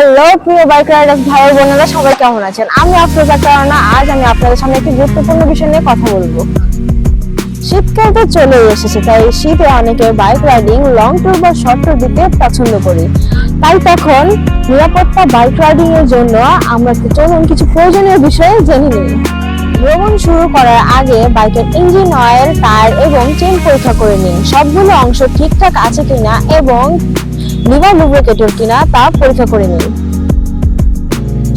Hello প্রিয় bike Riders ভাই বোনেরা, সবাই কেমন আছেন? আমি আফরোজা কারণা আজ আমি আপনাদের সামনে একটি গুরুত্বপূর্ণ বিষয় নিয়ে কথা বলবো। শীতকাল তো চলে এসেছে, তাই শীতে অনেকে বাইক রাইডিং, লং ট্যুর বা শর্ট ট্যুর দিতে পছন্দ করি। তাই তখন নিরাপত্তা বাইক রাইডিং এর জন্য আমরা চলুন কিছু প্রয়োজনীয় বিষয় জেনে নিই। ভ্রমণ শুরু করার আগে বাইকের ইঞ্জিন অয়েল, টায়ার এবং চেন পরীক্ষা করে নিন। সবগুলো অংশ ঠিকঠাক আছে কিনা এবং লিভার লুব্রিকেটেড কিনা তা পরীক্ষা করে নিন।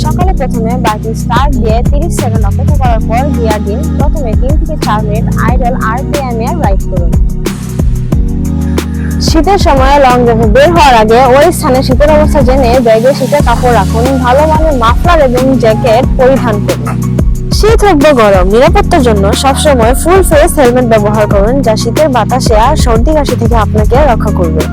সকালে প্রথমে বাইক স্টার্ট দিয়ে 30 সেকেন্ড অপেক্ষা করার পর গিয়ার দিন। প্রথমে 3 থেকে 4 মিনিট আইডল আরপিএম এ রাইড করুন। শীতের সময় লং ড্রাইভে বের হওয়ার আগে ওই স্থানে শীতের অবস্থা জেনে ব্যাগে শীতের কাপড় রাখুন। ভালো মানের মাফলার এবং জ্যাকেট পরিধান করুন। শীত হোক বা গরম, নিরাপত্তার জন্য সবসময় ফুল ফেস হেলমেট ব্যবহার করুন, যা শীতের বাতাসে আর সর্দি কাশি থেকে আপনাকে রক্ষা করবে।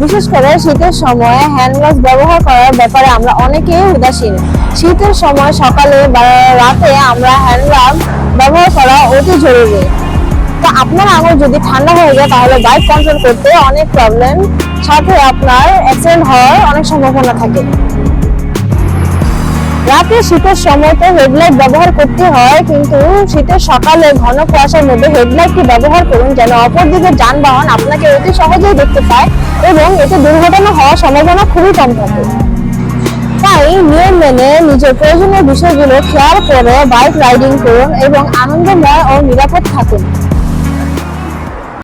বিশেষ করে শীতের সময় হ্যান্ড গ্লাভস ব্যবহার করার ব্যাপারে আমরা অনেকেই উদাসীন। শীতের সময় সকালে বা রাতে আমরা হ্যান্ড গ্লাভস ব্যবহার করা অতি জরুরি। তো আপনার আঙুল যদি ঠান্ডা হয়ে যায় তাহলে বাইক কন্ট্রোল করতে অনেক প্রবলেম, সাথে আপনার অ্যাক্সিডেন্ট হওয়ার অনেক সম্ভাবনা থাকে। রাতে শীতের সময় তো হেডলাইট ব্যবহার করতে হয়, কিন্তু শীতের সকালে ঘন কুয়াশার মধ্যে হেডলাইটটি ব্যবহার করুন, যেন অপরদিকে যানবাহন আপনাকে অতি সহজেই দেখতে পায় এবং এতে দুর্ঘটনা হওয়ার সম্ভাবনা খুবই কম থাকে। তাই নিয়ম মেনে নিজের প্রয়োজনীয় বিষয়গুলো খেয়াল করে বাইক রাইডিং করুন এবং আনন্দময় ও নিরাপদ থাকুন।